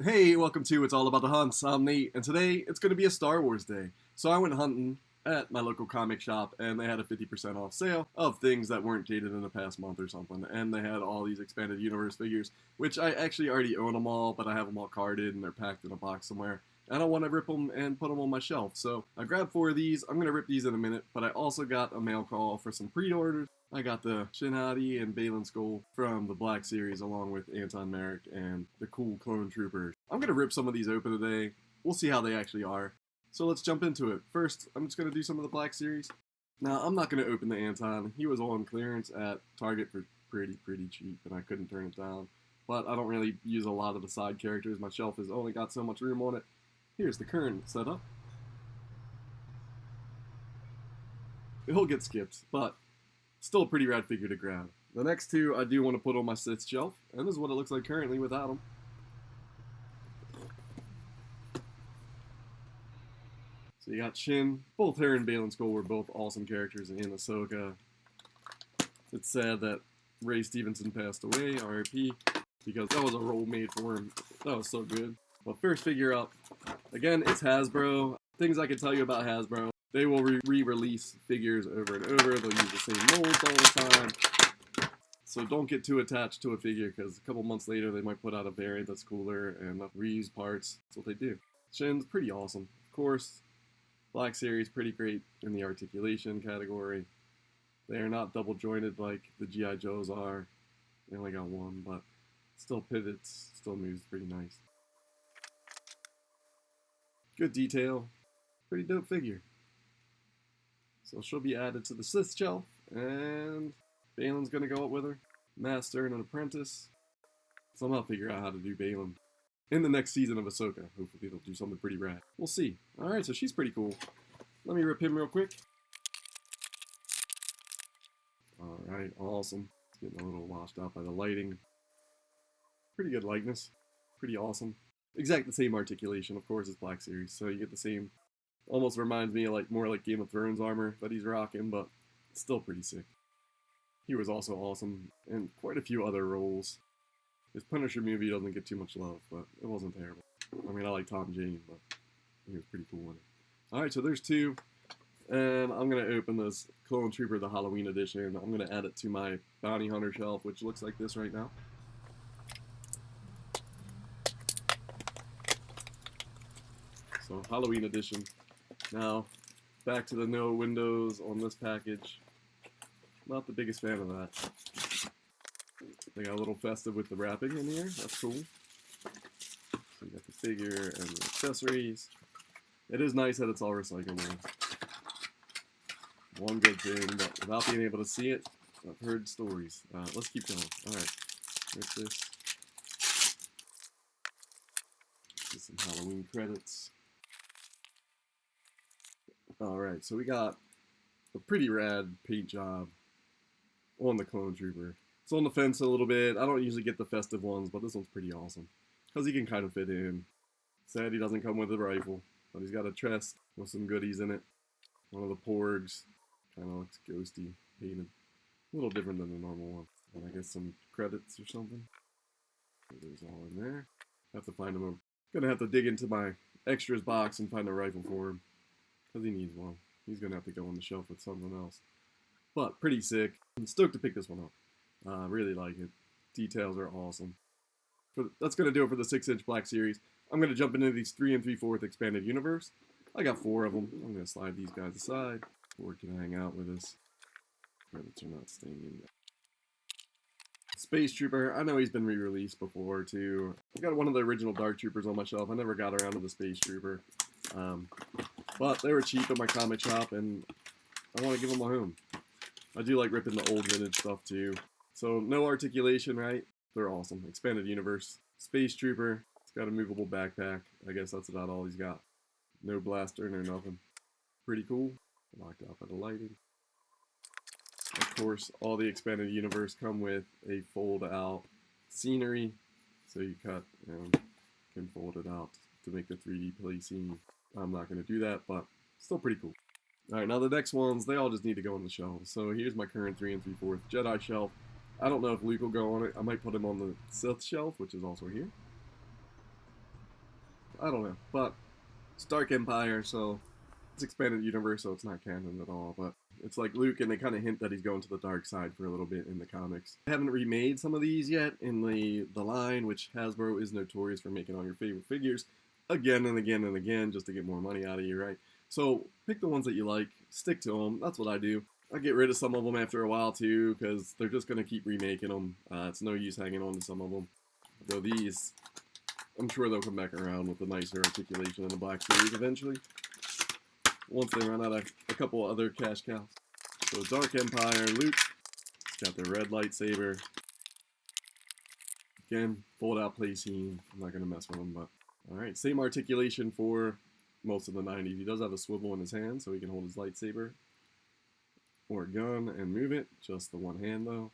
Hey, welcome to It's All About the Hunts. I'm Nate, and today it's going to be a Star Wars day. So I went hunting at my local comic shop, and they had a 50% off sale of things that weren't dated in the past month or something. And they had all these expanded universe figures, which I actually already own them all, but I have them all carded and they're packed in a box somewhere. I don't want to rip them and put them on my shelf, so I grabbed 4 of these. I'm going to rip these in a minute, but I also got a mail call for some pre-orders. I got the Shin Hati and Baylan Skoll from the Black Series, along with Anton Merrick and the cool clone troopers. I'm going to rip some of these open today. We'll see how they actually are. So let's jump into it. First, I'm just going to do some of the Black Series. Now, I'm not going to open the Anton. He was on clearance at Target for pretty cheap, and I couldn't turn it down. But I don't really use a lot of the side characters. My shelf has only got so much room on it. Here's the current setup. He'll get skipped, but still a pretty rad figure to grab. The next two I do want to put on my Sith shelf, and this is what it looks like currently without them. So you got Shin. Both her and Baylan Skoll were both awesome characters in Ahsoka. It's sad that Ray Stevenson passed away, R.I.P., because that was a role made for him. That was so good. Well, first figure up, again, it's Hasbro. Things I can tell you about Hasbro: they will re-release figures over and over. They'll use the same molds all the time. So don't get too attached to a figure, because a couple months later they might put out a variant that's cooler and reuse parts. That's what they do. Shin's pretty awesome. Of course, Black Series, pretty great in the articulation category. They are not double jointed like the G.I. Joes are. They only got one, but still pivots, still moves pretty nice. Good detail. Pretty dope figure. So she'll be added to the Sith shelf, and Baylan's gonna go up with her. Master and an apprentice. Somehow figure out how to do Baylan in the next season of Ahsoka. Hopefully they'll do something pretty rad. We'll see. Alright, so she's pretty cool. Let me rip him real quick. Alright, awesome. It's getting a little washed out by the lighting. Pretty good likeness. Pretty awesome. Exact the same articulation, of course, as Black Series, so you get the same. Almost reminds me of more like Game of Thrones armor that he's rocking, but still pretty sick. He was also awesome in quite a few other roles. His Punisher movie doesn't get too much love, but it wasn't terrible. I mean, I like Tom Jane, but he was pretty cool in it. Alright, so there's 2, and I'm going to open this Clone Trooper, the Halloween edition. I'm going to add it to my Bounty Hunter shelf, which looks like this right now. So, Halloween edition. Now, back to the no windows on this package. Not the biggest fan of that. They got a little festive with the wrapping in here. That's cool. So you got the figure and the accessories. It is nice that it's all recyclable. One good thing, but without being able to see it, I've heard stories. Let's keep going. Alright. There's this. Just some Halloween credits. Alright, so we got a pretty rad paint job on the Clone Trooper. It's on the fence a little bit. I don't usually get the festive ones, but this one's pretty awesome, because he can kind of fit in. Sad he doesn't come with a rifle, but he's got a chest with some goodies in it. One of the porgs. Kind of looks ghosty, painted. A little different than the normal one. And I guess some credits or something. There's all in there. Have to find him. I'm gonna have to dig into my extras box and find a rifle for him, because he needs one. He's going to have to go on the shelf with something else. But pretty sick. I'm stoked to pick this one up. Really like it. Details are awesome. That's going to do it for the 6-inch Black Series. I'm going to jump into these 3 3/4 expanded universe. I got 4 of them. I'm going to slide these guys aside. Ford can hang out with us. Credits are not staying in yet. Spacetrooper. I know he's been re-released before too. I've got one of the original Dark Troopers on my shelf. I never got around to the Spacetrooper. But they were cheap at my comic shop, and I want to give them a home. I do like ripping the old vintage stuff too. So no articulation, right? They're awesome. Expanded universe. Spacetrooper. It's got a movable backpack. I guess that's about all he's got. No blaster, no nothing. Pretty cool. Locked out by the lighting. Of course, all the expanded universe come with a fold-out scenery. So you cut and can fold it out to make the 3D play scene. I'm not going to do that, but still pretty cool. Alright, now the next ones, they all just need to go on the shelf. So here's my current 3 3/4 Jedi shelf. I don't know if Luke will go on it. I might put him on the Sith shelf, which is also here. I don't know. But it's Dark Empire, so it's expanded universe, so it's not canon at all. But it's like Luke, and they kind of hint that he's going to the dark side for a little bit in the comics. I haven't remade some of these yet in the line, which Hasbro is notorious for making all your favorite figures again and again and again just to get more money out of you, right? So pick the ones that you like, stick to them. That's what I do. I get rid of some of them after a while too, because they're just going to keep remaking them. It's no use hanging on to some of them. Though these, I'm sure they'll come back around with a nicer articulation in the Black Series eventually, once they run out of a couple other cash cows. So Dark Empire, Luke, it's got the red lightsaber. Again, fold out play scene. I'm not going to mess with him, but alright, same articulation for most of the 90s. He does have a swivel in his hand, so he can hold his lightsaber or gun and move it. Just the one hand, though.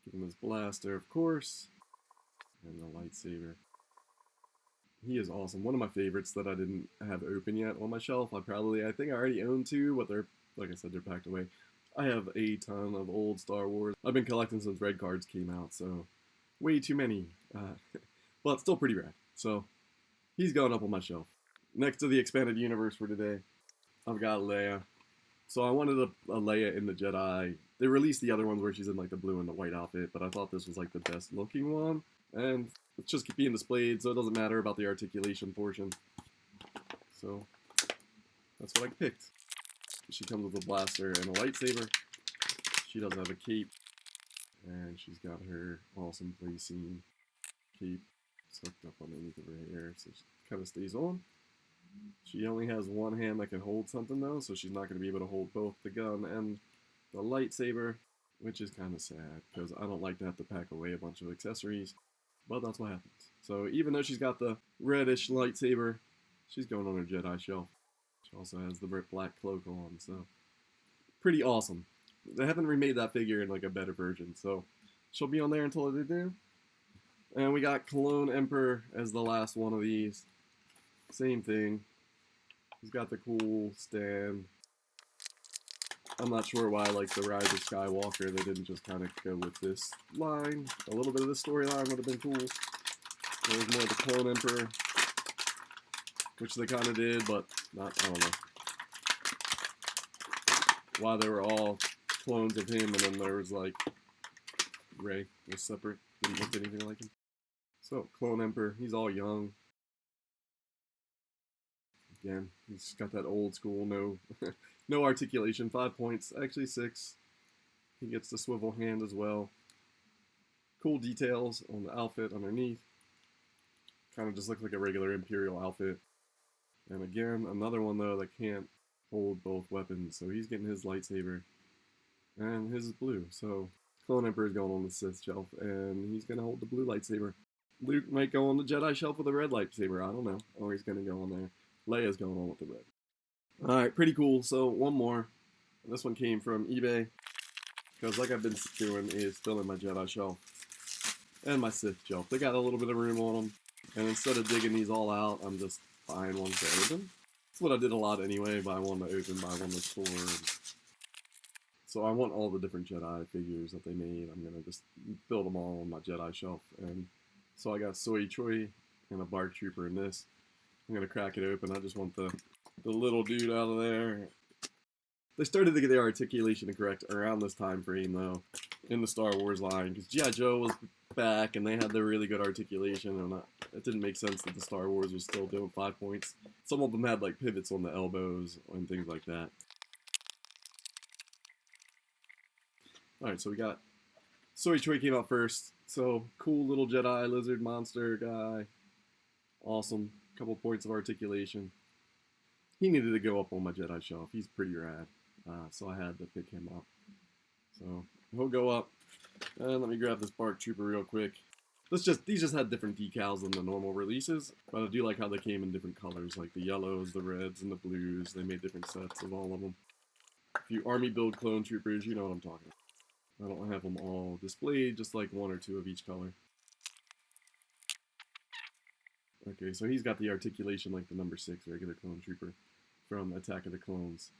Give him his blaster, of course, and the lightsaber. He is awesome. One of my favorites that I didn't have open yet on my shelf. I think I already own two, but they're, like I said, they're packed away. I have a ton of old Star Wars. I've been collecting since Red Cards came out, so way too many. But still pretty rad. So he's going up on my shelf. Next to the expanded universe for today, I've got Leia. So I wanted a Leia in the Jedi. They released the other ones where she's in like the blue and the white outfit, but I thought this was like the best looking one. And it's just being displayed, so it doesn't matter about the articulation portion. So that's what I picked. She comes with a blaster and a lightsaber. She does have a cape. And she's got her awesome play scene cape tucked up underneath of her hair, so she kind of stays on. She only has one hand that can hold something though, so she's not going to be able to hold both the gun and the lightsaber, which is kind of sad, because I don't like to have to pack away a bunch of accessories, but that's what happens. So even though she's got the reddish lightsaber, she's going on her Jedi shelf. She also has the black cloak on, so pretty awesome. They haven't remade that figure in like a better version, so she'll be on there until they do. And we got Clone Emperor as the last one of these. Same thing. He's got the cool stand. I'm not sure why, like the Rise of Skywalker, they didn't just kind of go with this line. A little bit of this storyline would have been cool. There's more of the Clone Emperor, which they kind of did, but not, I don't know. Why they were all clones of him, and then there was like Rey was separate, didn't look anything like him. So Clone Emperor, he's all young. Again, he's got that old school no articulation. 5 points, actually 6. He gets the swivel hand as well. Cool details on the outfit underneath. Kind of just looks like a regular Imperial outfit. And again, another one though that can't hold both weapons, so he's getting his lightsaber. And his is blue, so Clone Emperor is going on the Sith shelf, and he's going to hold the blue lightsaber. Luke might go on the Jedi shelf with a red lightsaber, I don't know. Or he's going to go on there. Leia's going on with the red. Alright, pretty cool. So, one more. This one came from eBay, because like I've been doing is filling my Jedi shelf and my Sith shelf. They got a little bit of room on them, and instead of digging these all out, I'm just buying ones to open. That's what I did a lot anyway, buy one to open, buy one to store. So I want all the different Jedi figures that they made. I'm going to just build them all on my Jedi shelf. And so I got Tsui, Choi, and a Bark Trooper in this. I'm going to crack it open. I just want the little dude out of there. They started to get the articulation correct around this time frame, though, in the Star Wars line. Because G.I. Joe was back, and they had the really good articulation. And it didn't make sense that the Star Wars was still doing 5 points. Some of them had, like, pivots on the elbows and things like that. Alright, so we got Tsui Choi came out first. So, cool little Jedi lizard monster guy. Awesome. Couple points of articulation. He needed to go up on my Jedi shelf. He's pretty rad. So I had to pick him up. So, he'll go up. And let me grab this Bark Trooper real quick. These just had different decals than the normal releases. But I do like how they came in different colors. Like the yellows, the reds, and the blues. They made different sets of all of them. If you army build clone troopers, you know what I'm talking about. I don't have them all displayed, just like one or two of each color. Okay, so he's got the articulation like the number 6 regular clone trooper from Attack of the Clones.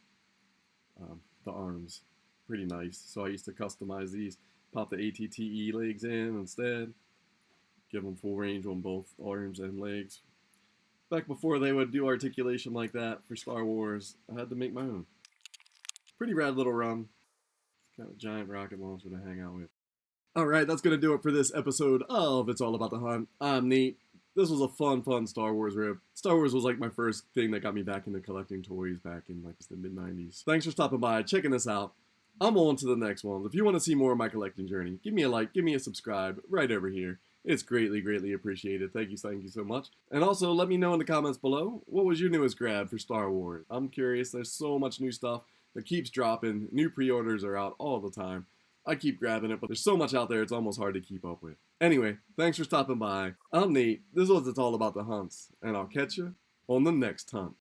The arms, pretty nice. So I used to customize these, pop the ATTE legs in instead, give them full range on both arms and legs. Back before they would do articulation like that for Star Wars, I had to make my own. Pretty rad little run. Got a giant rocket launcher to hang out with. Alright, that's going to do it for this episode of It's All About the Hunt. I'm Nate. This was a fun Star Wars rip. Star Wars was like my first thing that got me back into collecting toys back in like the mid-90s. Thanks for stopping by, checking this out. I'm on to the next one. If you want to see more of my collecting journey, give me a like, give me a subscribe right over here. It's greatly appreciated. Thank you so much. And also, let me know in the comments below, what was your newest grab for Star Wars? I'm curious. There's so much new stuff that keeps dropping. New pre-orders are out all the time. I keep grabbing it, but there's so much out there, it's almost hard to keep up with. Anyway, thanks for stopping by. I'm Nate. This was It's All About the Hunts, and I'll catch you on the next hunt.